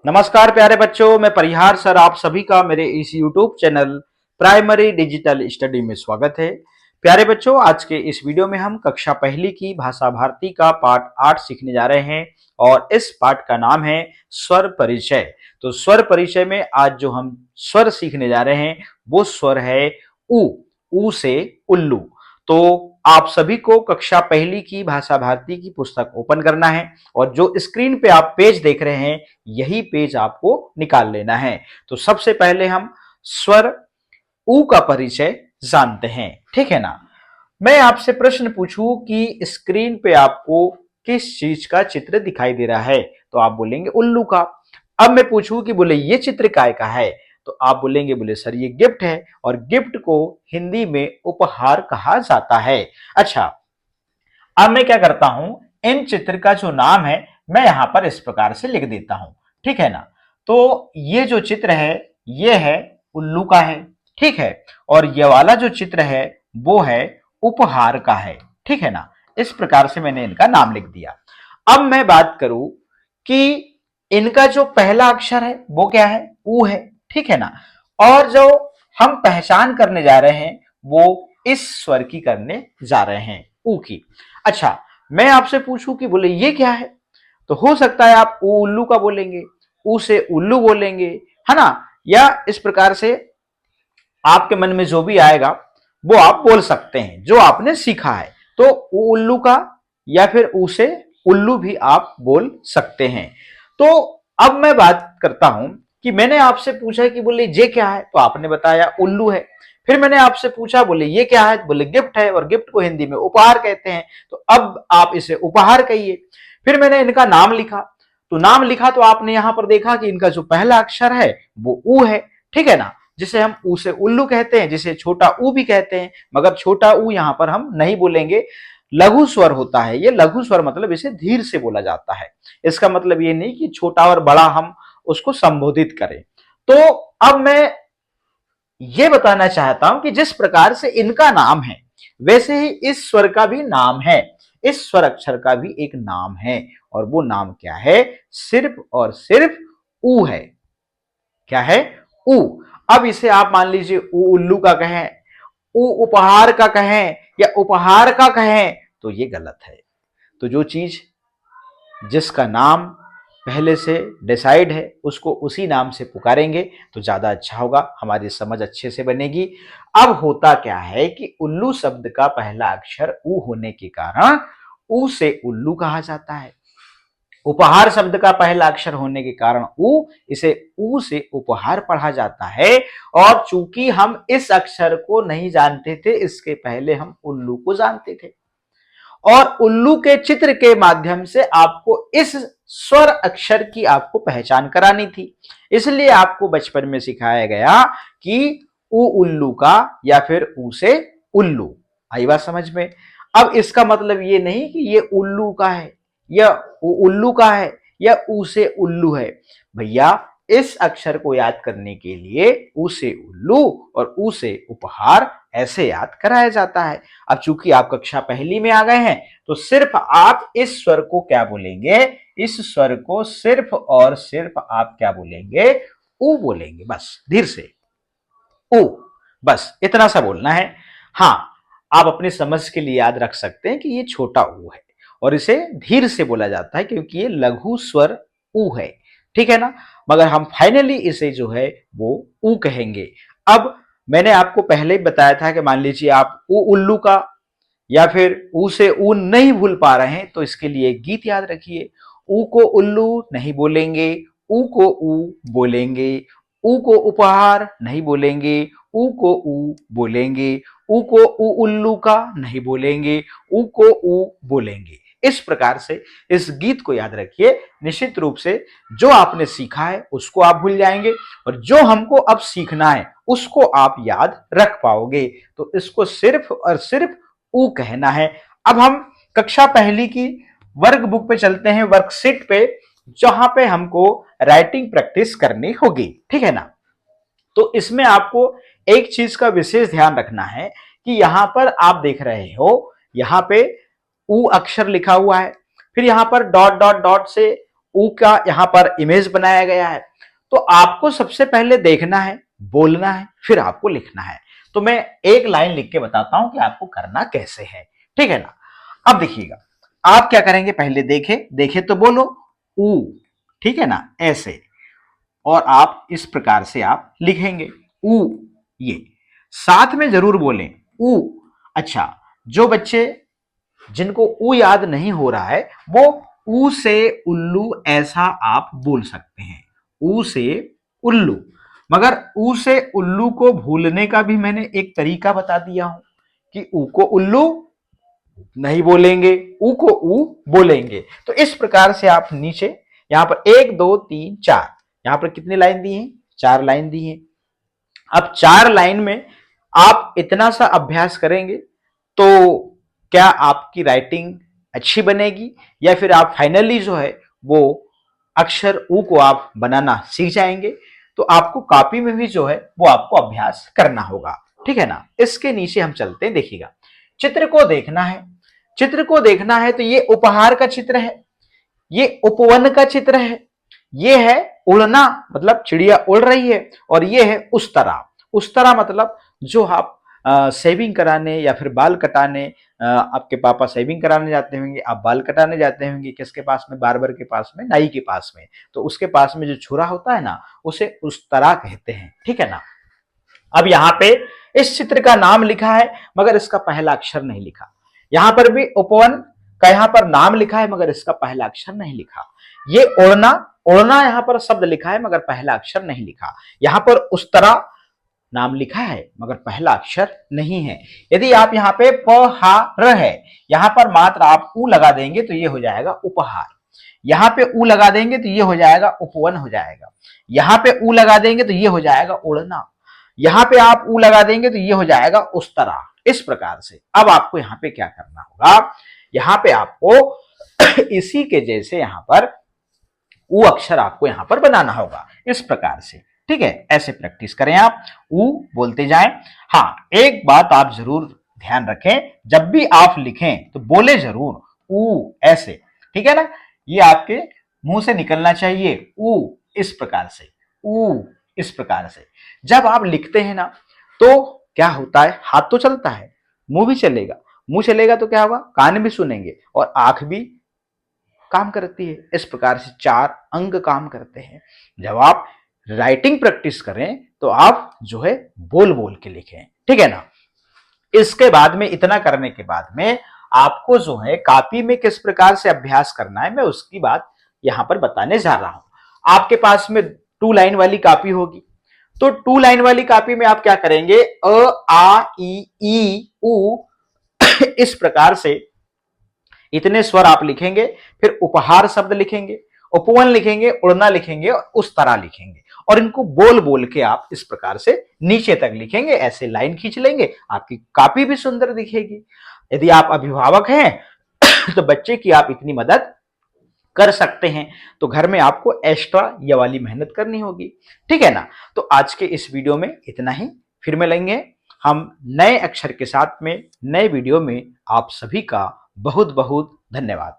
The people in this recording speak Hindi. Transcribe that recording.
नमस्कार प्यारे बच्चों, मैं परिहार सर आप सभी का मेरे इस YouTube channel primary digital study में स्वागत है। प्यारे बच्चों, आज के इस वीडियो में हम कक्षा पहली की भाषा भारती का पाठ 8 सीखने जा रहे हैं और इस पाठ का नाम है स्वर परिचय। तो स्वर परिचय में आज जो हम स्वर सीखने जा रहे हैं वो स्वर है उ। उ से उल्लू। तो आप सभी को कक्षा पहली की भाषा भारती की पुस्तक ओपन करना है और जो स्क्रीन पे आप पेज देख रहे हैं यही पेज आपको निकाल लेना है। तो सबसे पहले हम स्वर उ का परिचय जानते हैं, ठीक है ना। मैं आपसे प्रश्न पूछूं कि स्क्रीन पे आपको किस चीज का चित्र दिखाई दे रहा है, तो आप बोलेंगे उल्लू का। अब मैं पूछूं कि बोले ये चित्र काय का है, तो आप बोलेंगे बोले सर ये गिफ्ट है और गिफ्ट को हिंदी में उपहार कहा जाता है। अच्छा, अब मैं क्या करता हूं, इन चित्र का जो नाम है मैं यहां पर इस प्रकार से लिख देता हूं, ठीक है ना। तो ये जो चित्र है ये है उल्लू का है, ठीक है। और ये वाला जो चित्र है वो है उपहार का है, ठीक है ना। इस प्रकार से मैंने इनका नाम लिख दिया। अब मैं बात करूं कि इनका जो पहला अक्षर है वो क्या है, ऊ है, ठीक है ना। और जो हम पहचान करने जा रहे हैं वो इस स्वर की करने जा रहे हैं, ऊ की। अच्छा, मैं आपसे पूछूं कि बोले ये क्या है, तो हो सकता है आप ऊ उल्लू का बोलेंगे, ऊ से उल्लू बोलेंगे, है ना। या इस प्रकार से आपके मन में जो भी आएगा वो आप बोल सकते हैं जो आपने सीखा है। तो ऊ उल्लू का या फिर ऊ से उल्लू भी आप बोल सकते हैं। तो अब मैं बात करता हूं कि मैंने आपसे पूछा कि बोले ये क्या है, तो आपने बताया उल्लू है। फिर मैंने आपसे पूछा बोले ये क्या है, बोले गिफ्ट है और गिफ्ट को हिंदी में उपहार कहते हैं, तो अब आप इसे उपहार कहिए। फिर मैंने इनका नाम लिखा, तो नाम लिखा तो आपने यहां पर देखा कि इनका जो पहला अक्षर है वो ऊ है, ठीक है ना। जिसे हम ऊ से उल्लू कहते हैं, जिसे छोटा ऊ भी कहते हैं, मगर छोटा ऊ यहां पर हम नहीं बोलेंगे, लघु स्वर होता है ये। लघु स्वर मतलब इसे धीर से बोला जाता है। इसका मतलब ये नहीं कि छोटा और बड़ा हम उसको संबोधित करें। तो अब मैं ये बताना चाहता हूं कि जिस प्रकार से इनका नाम है वैसे ही इस स्वर का भी नाम है, इस स्वर अक्षर का भी एक नाम है। और वो नाम क्या है, सिर्फ और सिर्फ ऊ है। क्या है, ऊ। अब इसे आप मान लीजिए ऊ उल्लू का कहें, ऊ उपहार का कहें या उपहार का कहें, तो ये गलत है। तो जो चीज जिसका नाम पहले से डिसाइड है उसको उसी नाम से पुकारेंगे तो ज्यादा अच्छा होगा, हमारी समझ अच्छे से बनेगी। अब होता क्या है कि उल्लू शब्द का पहला अक्षर ऊ होने के कारण ऊ से उल्लू कहा जाता है। उपहार शब्द का पहला अक्षर होने के कारण ऊ, इसे ऊ से उपहार पढ़ा जाता है। और चूंकि हम इस अक्षर को नहीं जानते थे, इसके पहले हम उल्लू को जानते थे और उल्लू के चित्र के माध्यम से आपको इस स्वर अक्षर की आपको पहचान करानी थी। इसलिए आपको बचपन में सिखाया गया कि ऊ उल्लू का या फिर ऊ से उल्लू। आई बात समझ में। अब इसका मतलब ये नहीं कि ये उल्लू का है या उल्लू का है या ऊ से उल्लू है। भैया, इस अक्षर को याद करने के लिए ऊ से उल्लू और ऊ से उपहार ऐसे याद कराया जाता है। अब चूंकि आप कक्षा पहली में आ गए हैं तो सिर्फ आप इस स्वर को क्या बोलेंगे, इस स्वर को सिर्फ और सिर्फ आप क्या बोलेंगे, ऊ बोलेंगे, बस धीर से ऊ, बस इतना सा बोलना है। हाँ, आप अपनी समझ के लिए याद रख सकते हैं कि ये छोटा ऊ है और इसे धीर से बोला जाता है क्योंकि ये लघु स्वर ऊ है, ठीक है ना। मगर हम फाइनली इसे जो है वो ऊ कहेंगे। अब मैंने आपको पहले ही बताया था कि मान लीजिए आप ऊ उल्लू का या फिर ऊ से ऊ नहीं भूल पा रहे हैं तो इसके लिए एक गीत याद रखिए। ऊ को उल्लू नहीं बोलेंगे, ऊ को ऊ बोलेंगे। ऊ को उपहार नहीं बोलेंगे, ऊ को ऊ बोलेंगे। ऊ को ऊ उल्लू का नहीं बोलेंगे, ऊ को ऊ बोलेंगे। इस प्रकार से इस गीत को याद रखिए। निश्चित रूप से जो आपने सीखा है उसको आप भूल जाएंगे और जो हमको अब सीखना है उसको आप याद रख पाओगे। तो इसको सिर्फ और सिर्फ ऊ कहना है। अब हम कक्षा पहली की वर्क बुक पे चलते हैं, वर्कशीट पे, जहां पे हमको राइटिंग प्रैक्टिस करनी होगी, ठीक है ना। तो इसमें आपको एक चीज का विशेष ध्यान रखना है कि यहां पर आप देख रहे हो, यहां पे ऊ अक्षर लिखा हुआ है, फिर यहां पर डॉट डॉट डॉट से ऊ का यहाँ पर इमेज बनाया गया है। तो आपको सबसे पहले देखना है, बोलना है, फिर आपको लिखना है। तो मैं एक लाइन लिख के बताता हूं कि आपको करना कैसे है, ठीक है ना। अब देखिएगा, आप क्या करेंगे, पहले देखे तो बोलो ऊ, ठीक है ना, ऐसे। और आप इस प्रकार से आप लिखेंगे ऊ, ये साथ में जरूर बोलें ऊ। अच्छा, जो बच्चे जिनको ऊ याद नहीं हो रहा है वो ऊ से उल्लू ऐसा आप बोल सकते हैं, ऊ से उल्लू। मगर ऊ से उल्लू को भूलने का भी मैंने एक तरीका बता दिया हूं कि ऊ को उल्लू नहीं बोलेंगे, ऊ को ऊ बोलेंगे। तो इस प्रकार से आप नीचे यहां पर 1 2 3 4, यहां पर कितनी लाइन दी है, 4 लाइन दी है। अब 4 लाइन में आप इतना सा अभ्यास करेंगे तो क्या आपकी राइटिंग अच्छी बनेगी, या फिर आप फाइनली जो है वो अक्षर ऊ को आप बनाना सीख जाएंगे। तो आपको कॉपी में भी जो है वो आपको अभ्यास करना होगा, ठीक है ना। इसके नीचे हम चलते हैं, देखिएगा चित्र को देखना है। चित्र को देखना है तो ये उपहार का चित्र है, ये उपवन का चित्र है, ये है उड़ना मतलब चिड़िया उड़ रही है, और ये है उस तरह। उस तरह मतलब जो आप सेविंग कराने या फिर बाल कटाने, आपके पापा सेविंग कराने जाते होंगे, आप बाल कटाने जाते होंगे किसके पास में, बार्बर के पास में, नाई के पास में। तो उसके पास में जो छुरा होता है ना, उसे उस तरह कहते हैं, ठीक है ना। अब यहाँ पे इस चित्र का नाम लिखा है मगर इसका पहला अक्षर नहीं लिखा। यहां पर भी उपवन का यहाँ पर नाम लिखा है मगर इसका पहला अक्षर नहीं लिखा। ये ओढ़ना, ओढ़ना यहाँ पर शब्द लिखा है मगर पहला अक्षर नहीं लिखा। यहां पर उस तरह नाम लिखा है मगर पहला अक्षर नहीं है। यदि आप यहाँ पे प हा र है, यहां पर मात्र आप ऊ लगा देंगे तो ये हो जाएगा उपहार। यहां पे ऊ लगा देंगे तो ये हो जाएगा उपवन हो जाएगा। यहां पे ऊ लगा देंगे तो ये हो जाएगा उड़ना। यहां पे आप ऊ लगा देंगे तो ये हो जाएगा उस तरह। इस प्रकार से अब आपको यहां पे क्या करना होगा, यहां पे आपको इसी के जैसे यहां पर ऊ अक्षर आपको यहां पर बनाना होगा, इस प्रकार से, ठीक है। ऐसे प्रैक्टिस करें, आप ऊ बोलते जाएं। हाँ, एक बात आप जरूर ध्यान रखें, जब भी आप लिखें तो बोले जरूर ऊ, ऐसे, ठीक है ना। ये आपके मुंह से निकलना चाहिए ऊ, इस प्रकार से, ऊ, इस प्रकार से। जब आप लिखते हैं ना तो क्या होता है, हाथ तो चलता है, मुंह भी चलेगा। मुंह चलेगा तो क्या होगा, कान भी सुनेंगे और आंख भी काम करती है। इस प्रकार से 4 अंग काम करते हैं। जब आप राइटिंग प्रैक्टिस करें तो आप जो है बोल बोल के लिखें, ठीक है ना। इसके बाद में, इतना करने के बाद में आपको जो है कॉपी में किस प्रकार से अभ्यास करना है, मैं उसकी बात यहां पर बताने जा रहा हूं। आपके पास में 2 लाइन वाली कॉपी होगी, तो 2 लाइन वाली कॉपी में आप क्या करेंगे, अ आ ई उ इस प्रकार से इतने स्वर आप लिखेंगे। फिर उपहार शब्द लिखेंगे, उपवन लिखेंगे, उड़ना लिखेंगे और उस तरह लिखेंगे, और इनको बोल बोल के आप इस प्रकार से नीचे तक लिखेंगे। ऐसे लाइन खींच लेंगे, आपकी कॉपी भी सुंदर दिखेगी। यदि आप अभिभावक हैं तो बच्चे की आप इतनी मदद कर सकते हैं। तो घर में आपको एक्स्ट्रा ये वाली मेहनत करनी होगी, ठीक है ना। तो आज के इस वीडियो में इतना ही, फिर मिलेंगे हम नए अक्षर के साथ में नए वीडियो में। आप सभी का बहुत बहुत धन्यवाद।